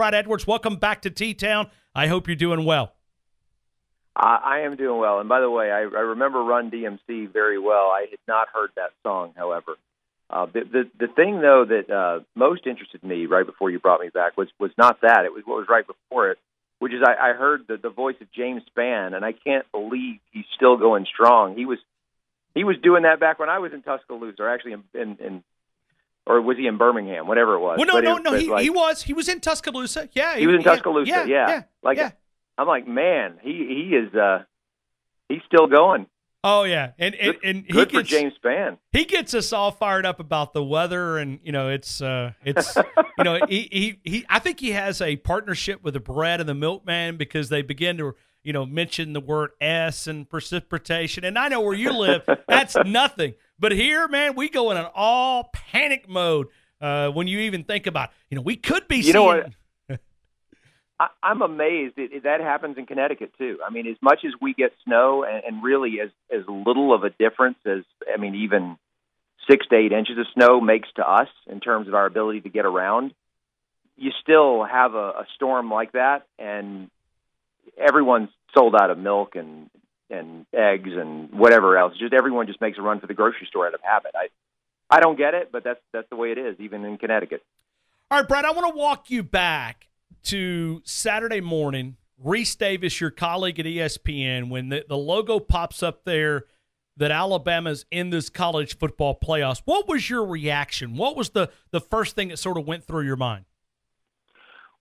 Brad Edwards. Welcome back to T-Town. I hope you're doing well. I am doing well. And by the way, I remember Run DMC very well. I had not heard that song, however. The thing, though, that most interested me right before you brought me back was not that. It was what was right before it, which is I heard the voice of James Spann, and I can't believe he's still going strong. He was doing that back when I was in Tuscaloosa, or actually or was he in Birmingham, whatever it was. Well, no, he was in Tuscaloosa. Yeah, he was in Tuscaloosa. Yeah. I'm like, man, he's still going. Oh yeah, and good for James Spann. He gets us all fired up about the weather, and it's he I think he has a partnership with the Bread and the Milkman, because they begin to mention the word S and precipitation. And I know where you live, that's nothing. But here, man, we go in an all panic mode when you even think about we could be seeing. Know what? I'm amazed that happens in Connecticut too. I mean, as much as we get snow, and really as little of a difference as even 6 to 8 inches of snow makes to us in terms of our ability to get around, you still have a storm like that, and everyone's sold out of milk and eggs and whatever else. Just everyone just makes a run for the grocery store out of habit. I don't get it, but that's the way it is, even in Connecticut. All right, Brad, I want to walk you back to Saturday morning. Reese Davis, your colleague at ESPN, when the logo pops up there that Alabama's in this college football playoffs, what was your reaction? What was the first thing that sort of went through your mind?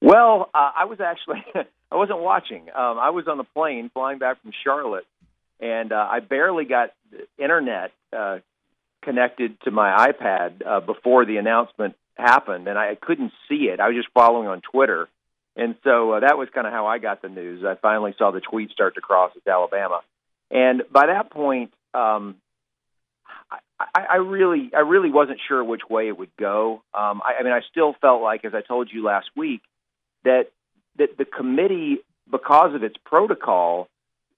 Well, I was actually I wasn't watching. I was on the plane flying back from Charlotte, and I barely got internet connected to my iPad before the announcement happened, and I couldn't see it. I was just following on Twitter. And so that was kind of how I got the news. I finally saw the tweet start to cross at Alabama. And by that point, I really wasn't sure which way it would go. I still felt like, as I told you last week, that the committee, because of its protocol,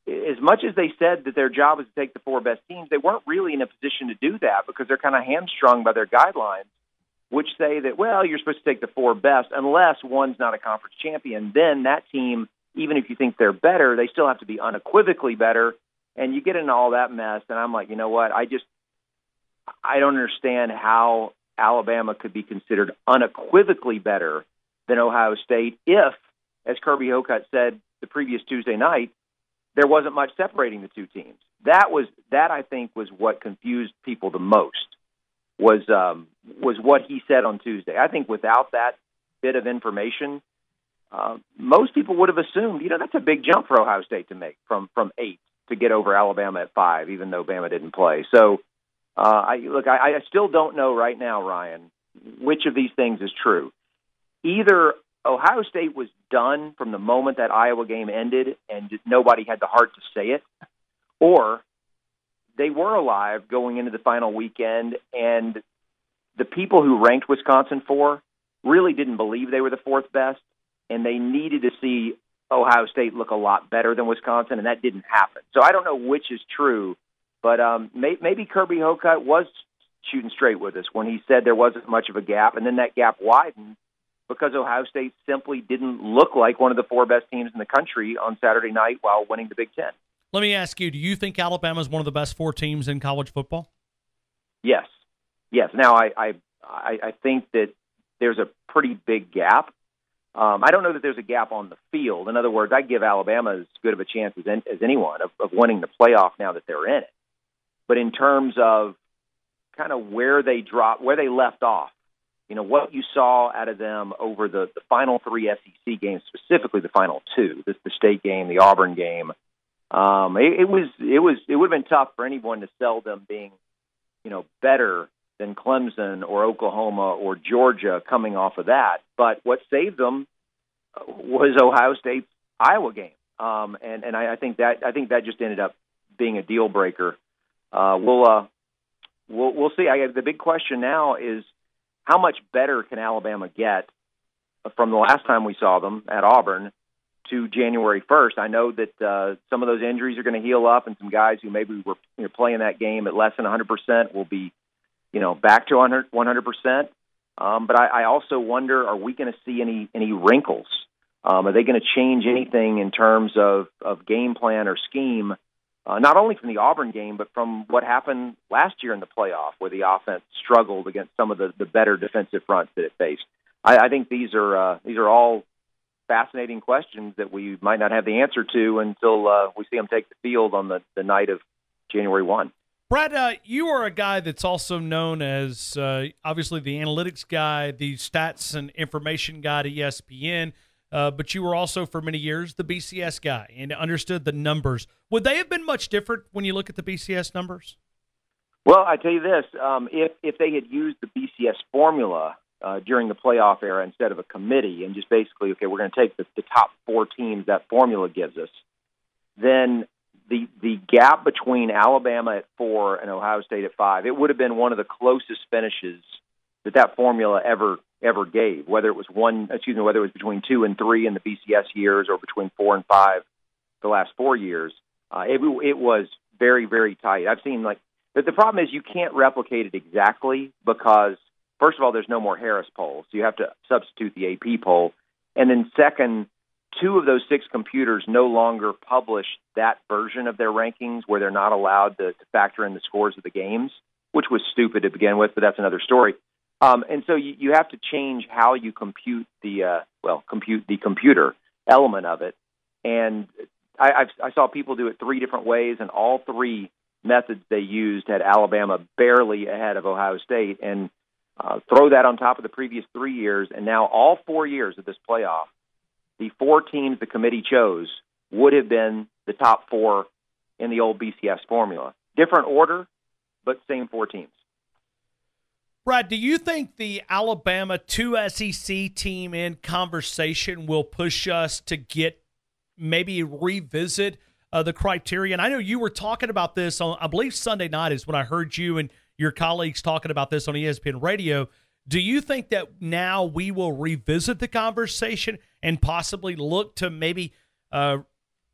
as much as they said that their job is to take the 4 best teams, they weren't really in a position to do that because they're kind of hamstrung by their guidelines, which say that, well, you're supposed to take the 4 best unless one's not a conference champion. Then that team, even if you think they're better, they still have to be unequivocally better. And you get into all that mess, and I'm like, you know what? I don't understand how Alabama could be considered unequivocally better than Ohio State if, as Kirby Hocutt said the previous Tuesday night, there wasn't much separating the two teams. That I think was what confused people the most. Was what he said on Tuesday. I think without that bit of information, most people would have assumed, that's a big jump for Ohio State to make from 8 to get over Alabama at 5, even though Bama didn't play. So, I still don't know right now, Ryan, which of these things is true. Either Ohio State was done from the moment that Iowa game ended and just nobody had the heart to say it, or they were alive going into the final weekend, and the people who ranked Wisconsin 4 really didn't believe they were the 4th best, and they needed to see Ohio State look a lot better than Wisconsin, and that didn't happen. So I don't know which is true, but maybe Kirby Hocutt was shooting straight with us when he said there wasn't much of a gap, and then that gap widened because Ohio State simply didn't look like one of the 4 best teams in the country on Saturday night while winning the Big Ten. Let me ask you, do you think Alabama is one of the best 4 teams in college football? Yes. Now, I think that there's a pretty big gap. I don't know that there's a gap on the field. In other words, I give Alabama as good of a chance as anyone of winning the playoff now that they're in it. But in terms of kind of where they left off, what you saw out of them over the final 3 SEC games, specifically the final 2, the State game, the Auburn game. It would have been tough for anyone to sell them being, better than Clemson or Oklahoma or Georgia coming off of that. But what saved them was Ohio State's Iowa game, and I think that just ended up being a deal breaker. We'll see. The big question now is how much better can Alabama get from the last time we saw them at Auburn to January 1st. I know that some of those injuries are going to heal up, and some guys who maybe were playing that game at less than 100% will be, back to 100%. But I also wonder, are we going to see any wrinkles? Are they going to change anything in terms of game plan or scheme, not only from the Auburn game, but from what happened last year in the playoff, where the offense struggled against some of the better defensive fronts that it faced? I think these are all fascinating questions that we might not have the answer to until we see them take the field on the night of January 1. Brad, you are a guy that's also known as obviously the analytics guy, the stats and information guy at ESPN, but you were also for many years the BCS guy and understood the numbers. Would they have been much different when you look at the BCS numbers? Well, I tell you this, if they had used the BCS formula during the playoff era instead of a committee and just basically, okay, we're going to take the top 4 teams that formula gives us, then the gap between Alabama at 4 and Ohio State at 5, it would have been one of the closest finishes that formula ever gave. Whether it was between 2 and 3 in the BCS years or between 4 and 5 the last 4 years, it was very, very tight. I've seen but the problem is you can't replicate it exactly because, first of all, there's no more Harris polls. So you have to substitute the AP poll. And then second, 2 of those 6 computers no longer publish that version of their rankings where they're not allowed to factor in the scores of the games, which was stupid to begin with, but that's another story. And so you have to change how you compute the computer element of it. And I saw people do it 3 different ways, and all 3 methods they used had Alabama barely ahead of Ohio State. And throw that on top of the previous 3 years, and now all 4 years of this playoff, the 4 teams the committee chose would have been the top 4 in the old BCS formula. Different order, but same 4 teams. Brad, do you think the Alabama 2 SEC team in conversation will push us to maybe revisit the criteria? And I know you were talking about this on, I believe Sunday night is when I heard you and your colleagues talking about this on ESPN Radio. Do you think that now we will revisit the conversation and possibly look to maybe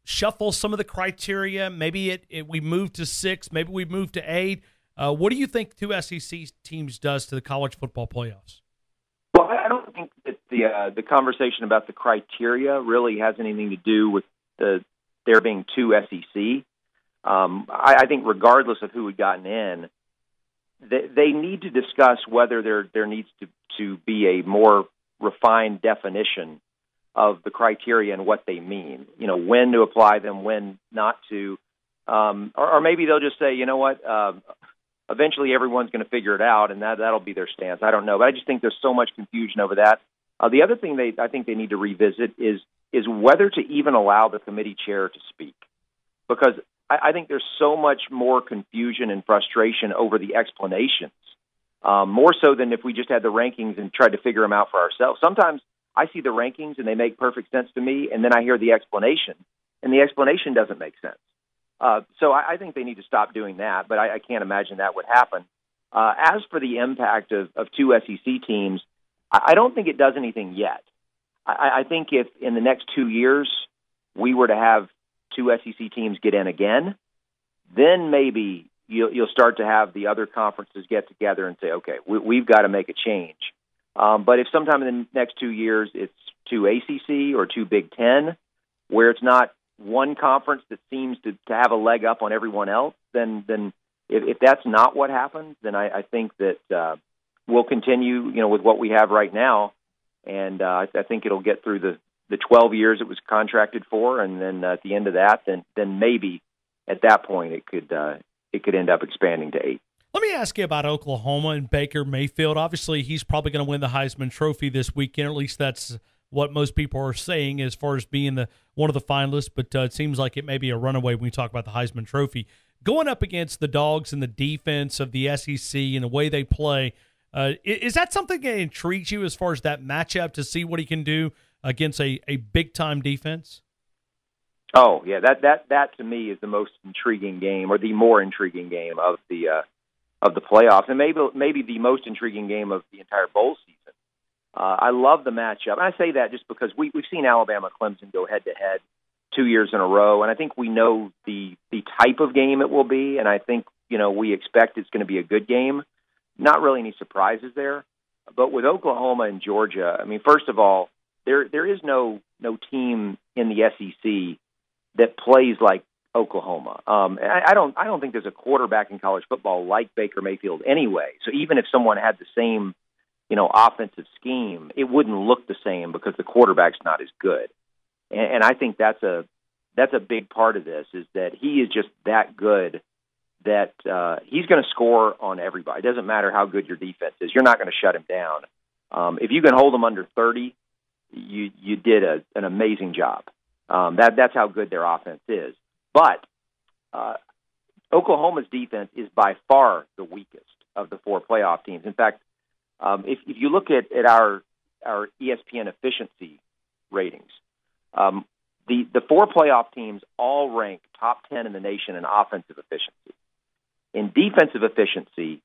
shuffle some of the criteria? Maybe we move to 6, maybe we move to 8. What do you think 2 SEC teams does to the college football playoffs? Well, I don't think that the conversation about the criteria really has anything to do with there being 2 SEC. I think regardless of who had gotten in, they need to discuss whether there needs to be a more refined definition of the criteria and what they mean. When to apply them, when not to, or maybe they'll just say, you know what, eventually everyone's going to figure it out, and that'll be their stance. I don't know, but I just think there's so much confusion over that. The other thing I think they need to revisit is whether to even allow the committee chair to speak, because I think there's so much more confusion and frustration over the explanations, more so than if we just had the rankings and tried to figure them out for ourselves. Sometimes I see the rankings and they make perfect sense to me, and then I hear the explanation, and the explanation doesn't make sense. So I think they need to stop doing that, but I can't imagine that would happen. As for the impact of 2 SEC teams, I don't think it does anything yet. I think if in the next 2 years we were to have 2 SEC teams get in again, then maybe you'll start to have the other conferences get together and say, okay, we've got to make a change. But if sometime in the next 2 years it's 2 ACC or 2 Big Ten, where it's not one conference that seems to have a leg up on everyone else, then if that's not what happens, then I think that we'll continue, with what we have right now, and I think it'll get through the 12 years it was contracted for, and then at the end of that, then maybe at that point it could end up expanding to 8. Let me ask you about Oklahoma and Baker Mayfield. Obviously, he's probably going to win the Heisman Trophy this weekend, or at least that's what most people are saying as far as being one of the finalists, but it seems like it may be a runaway when we talk about the Heisman Trophy. Going up against the Dogs and the defense of the SEC and the way they play, is that something that intrigues you as far as that matchup to see what he can do against a big-time defense? Oh, yeah, that to me is the most intriguing game, or the more intriguing game of the playoffs, and maybe the most intriguing game of the entire bowl season. I love the matchup. And I say that just because we've seen Alabama Clemson go head-to-head 2 years in a row, and I think we know the type of game it will be, and I think we expect it's going to be a good game. Not really any surprises there. But with Oklahoma and Georgia, I mean, first of all, there is no team in the SEC that plays like Oklahoma. I don't think there's a quarterback in college football like Baker Mayfield anyway. So even if someone had the same, offensive scheme, it wouldn't look the same because the quarterback's not as good. And I think that's a big part of this, is that he is just that good that he's going to score on everybody. It doesn't matter how good your defense is. You're not going to shut him down. If you can hold him under 30, you did an amazing job. That's how good their offense is. But Oklahoma's defense is by far the weakest of the 4 playoff teams. In fact, if you look at our ESPN efficiency ratings, the 4 playoff teams all rank top 10 in the nation in offensive efficiency. In defensive efficiency,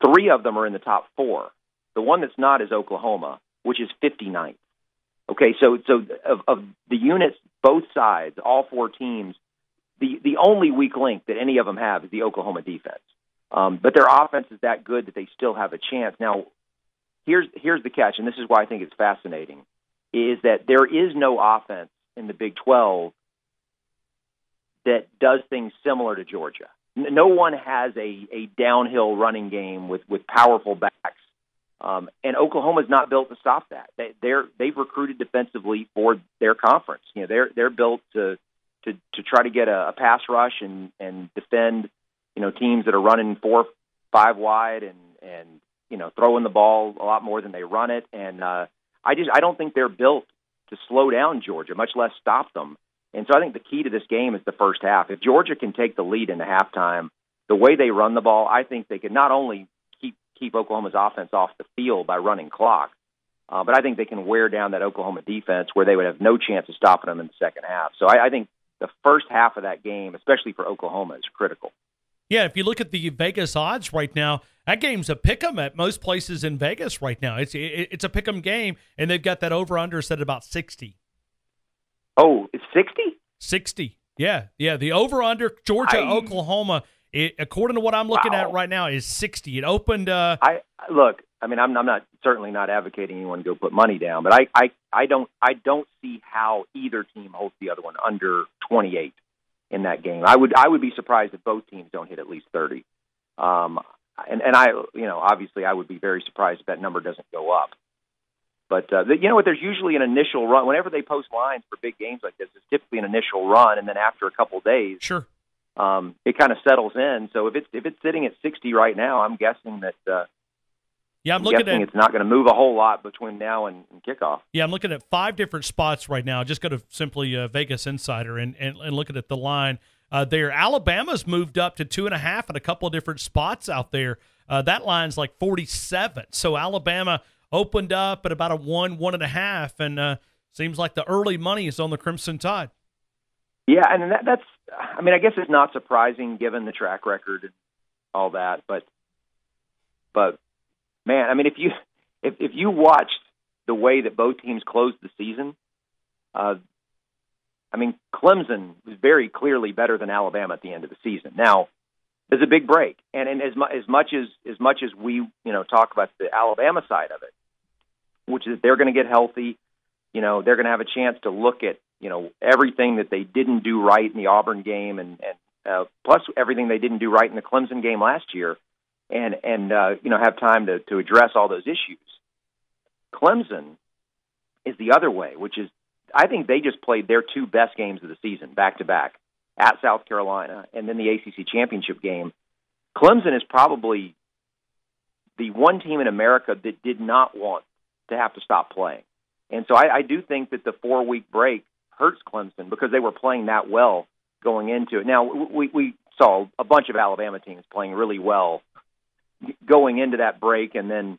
3 of them are in the top 4. The one that's not is Oklahoma, which is 59th. Okay, so of the units, both sides, all 4 teams, the only weak link that any of them have is the Oklahoma defense. But their offense is that good that they still have a chance. Now, here's the catch, and this is why I think it's fascinating, is that there is no offense in the Big 12 that does things similar to Georgia. No one has a downhill running game with powerful backs. And Oklahoma's not built to stop that. They've recruited defensively for their conference. They're built to try to get a pass rush and defend, teams that are running 4-5 wide and throwing the ball a lot more than they run it. And I don't think they're built to slow down Georgia, much less stop them. And so I think the key to this game is the first half. If Georgia can take the lead into halftime, the way they run the ball, I think they can not only keep Oklahoma's offense off the field by running clock, but I think they can wear down that Oklahoma defense where they would have no chance of stopping them in the second half. So I think the first half of that game, especially for Oklahoma, is critical. Yeah, if you look at the Vegas odds right now, that game's a pick'em at most places in Vegas right now. It's a pick'em game, and they've got that over/under set at about 60. Oh, it's 60? 60. Yeah. The over/under Georgia-Oklahoma, according to what I'm looking at right now, is 60. It opened. I'm certainly not advocating anyone go put money down, but I don't see how either team holds the other one under 28 in that game. I would be surprised if both teams don't hit at least 30. And obviously I would be very surprised if that number doesn't go up. But there's usually an initial run whenever they post lines for big games like this. It's typically an initial run, and then after a couple of days, sure. It kind of settles in. So if it's sitting at 60 right now, I'm guessing that. I'm guessing it's not going to move a whole lot between now and kickoff. Yeah, I'm looking at 5 different spots right now. Just go to simply Vegas Insider and looking at the line there. Alabama's moved up to 2.5 at a couple of different spots out there. That line's like 47. So Alabama opened up at about a 1.5, and seems like the early money is on the Crimson Tide. Yeah, and that's. I mean, I guess it's not surprising given the track record and all that, but man, I mean, if you watched the way that both teams closed the season, I mean, Clemson was very clearly better than Alabama at the end of the season. Now, there's a big break, and as much as we talk about the Alabama side of it, which is they're going to get healthy, they're going to have a chance to look at everything that they didn't do right in the Auburn game, and plus everything they didn't do right in the Clemson game last year, and have time to address all those issues. Clemson is the other way, which is I think they just played their 2 best games of the season back to back at South Carolina and then the ACC championship game. Clemson is probably the one team in America that did not want to have to stop playing. And so I do think that the 4-week break hurts Clemson because they were playing that well going into it. Now, we saw a bunch of Alabama teams playing really well going into that break, and then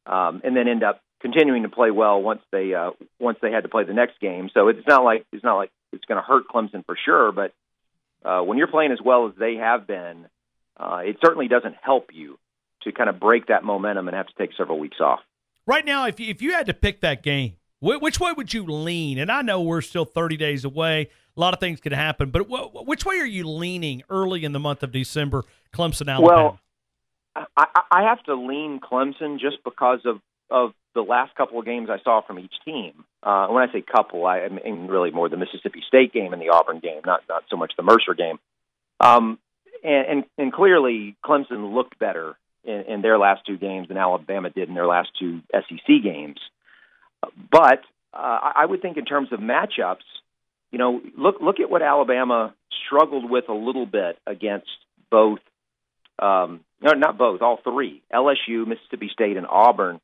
end up continuing to play well once they had to play the next game. So it's not like it's going to hurt Clemson for sure. But when you're playing as well as they have been, it certainly doesn't help you to kind of break that momentum and have to take several weeks off. Right now, if you had to pick that game, which way would you lean? And I know we're still 30 days away. A lot of things could happen. But which way are you leaning early in the month of December, Clemson, Alabama? Well, I have to lean Clemson just because of of the last couple of games I saw from each team. When I say couple, I mean really more the Mississippi State game and the Auburn game, not so much the Mercer game. And clearly Clemson looked better in their last two games than Alabama did in their last two SEC games. But I would think in terms of matchups, look at what Alabama struggled with a little bit against both, not both, all three, LSU, Mississippi State, and Auburn.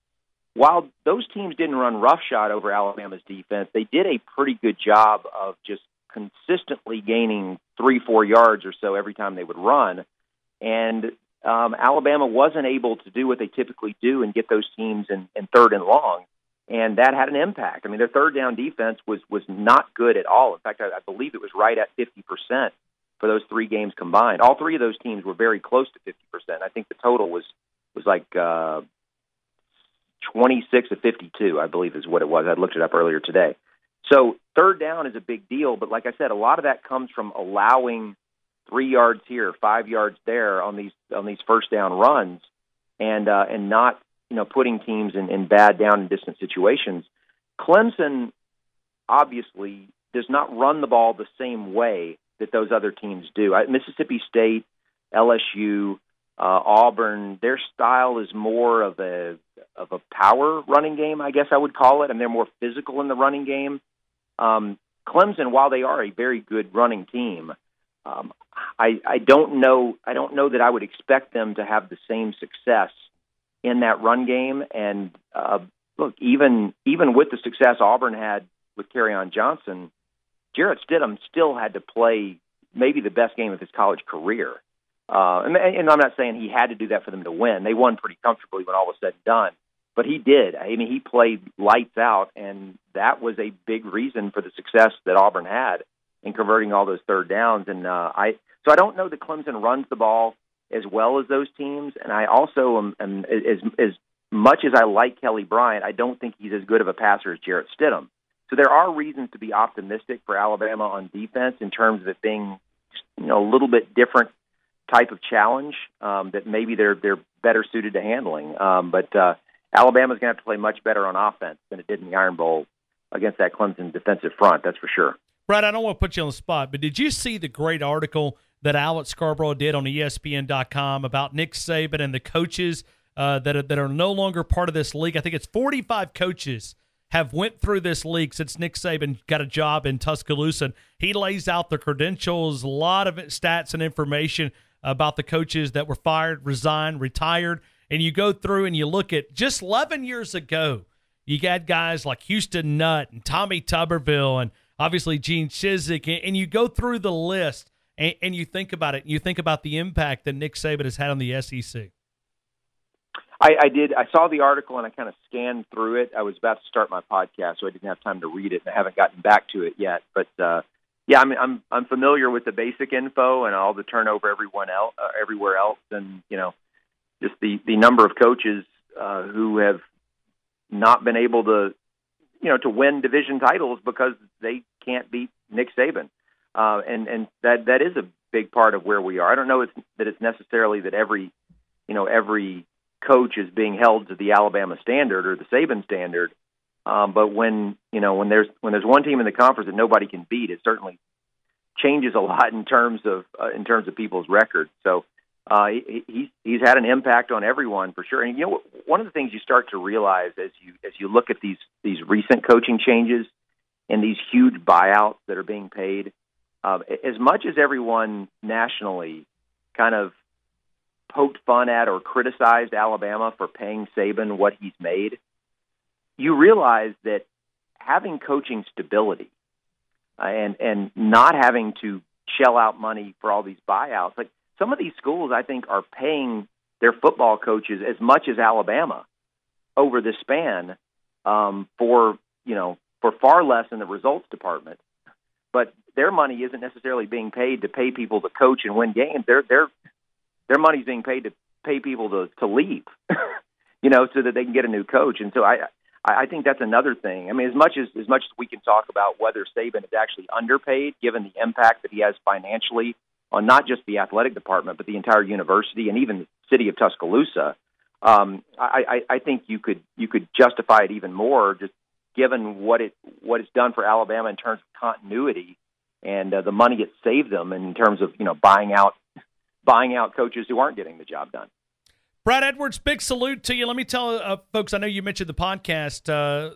While those teams didn't run roughshod over Alabama's defense, they did a pretty good job of just consistently gaining 3-4 yards or so every time they would run. And Alabama wasn't able to do what they typically do and get those teams in third and long. And that had an impact. I mean, their third down defense was not good at all. In fact, I believe it was right at 50% for those three games combined. All three of those teams were very close to 50%. I think the total was like 26 of 52, I believe is what it was. I looked it up earlier today. So third down is a big deal, but like I said, a lot of that comes from allowing 3 yards here, 5 yards there on these first down runs, and not putting teams in bad down and distance situations. Clemson obviously does not run the ball the same way that those other teams do. Mississippi State, LSU, Auburn, their style is more of a power running game, I guess I would call it, and they're more physical in the running game. Clemson, while they are a very good running team, I don't know that I would expect them to have the same success in that run game. And look, even with the success Auburn had with Kerryon Johnson, Jarrett Stidham still had to play maybe the best game of his college career. And I'm not saying he had to do that for them to win. They won pretty comfortably when all was said and done. But he did. I mean, he played lights out, and that was a big reason for the success that Auburn had in converting all those third downs. And I don't know that Clemson runs the ball as well as those teams. And I also am as much as I like Kelly Bryant, I don't think he's as good of a passer as Jarrett Stidham. So there are reasons to be optimistic for Alabama on defense in terms of it being, a little bit different type of challenge that maybe they're better suited to handling. But Alabama's going to have to play much better on offense than it did in the Iron Bowl against that Clemson defensive front, that's for sure. Brad, I don't want to put you on the spot, but did you see the great article that Alex Scarborough did on ESPN.com about Nick Saban and the coaches that are no longer part of this league? I think it's 45 coaches have went through this league since Nick Saban got a job in Tuscaloosa. And he lays out the credentials, a lot of stats and information about the coaches that were fired, resigned, retired. And you go through and you look at just 11 years ago, you got guys like Houston Nutt and Tommy Tuberville and obviously Gene Chizik, and you go through the list and you think about it. You think about the impact that Nick Saban has had on the SEC. I did. I saw the article and I kind of scanned through it. I was about to start my podcast, so I didn't have time to read it, and I haven't gotten back to it yet. But yeah, I mean, I'm familiar with the basic info and all the turnover everywhere else, and just the number of coaches who have not been able to win division titles because they can't beat Nick Saban, and that is a big part of where we are. I don't know that it's necessarily that every coach is being held to the Alabama standard or the Saban standard, but when there's one team in the conference that nobody can beat, it certainly changes a lot in terms of people's records. So he's had an impact on everyone for sure. And one of the things you start to realize as you look at these recent coaching changes and these huge buyouts that are being paid, as much as everyone nationally kind of poked fun at or criticized Alabama for paying Saban what he's made, you realize that having coaching stability and not having to shell out money for all these buyouts, like some of these schools I think are paying their football coaches as much as Alabama over this span for far less in the results department. But their money isn't necessarily being paid to pay people to coach and win games. Their money's being paid to pay people to leave, so that they can get a new coach. And so I think that's another thing. I mean, as much as we can talk about whether Saban is actually underpaid, given the impact that he has financially on not just the athletic department, but the entire university and even the city of Tuscaloosa, I think you could justify it even more, just given what it's done for Alabama in terms of continuity and the money it saved them in terms of buying out coaches who aren't getting the job done. Brad Edwards, big salute to you. Let me tell folks, I know you mentioned the podcast,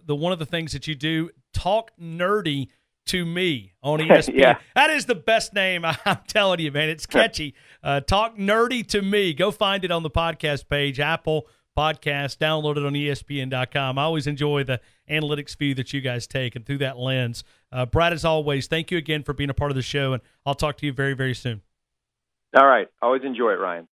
one of the things that you do, Talk Nerdy to Me on ESPN. Yeah. That is the best name, I'm telling you, man. It's catchy. Talk Nerdy to Me. Go find it on the podcast page, Apple Podcast. Download it on ESPN.com. I always enjoy the analytics view that you guys take and through that lens. Brad, as always, thank you again for being a part of the show, and I'll talk to you very, very soon. All right. Always enjoy it, Ryan.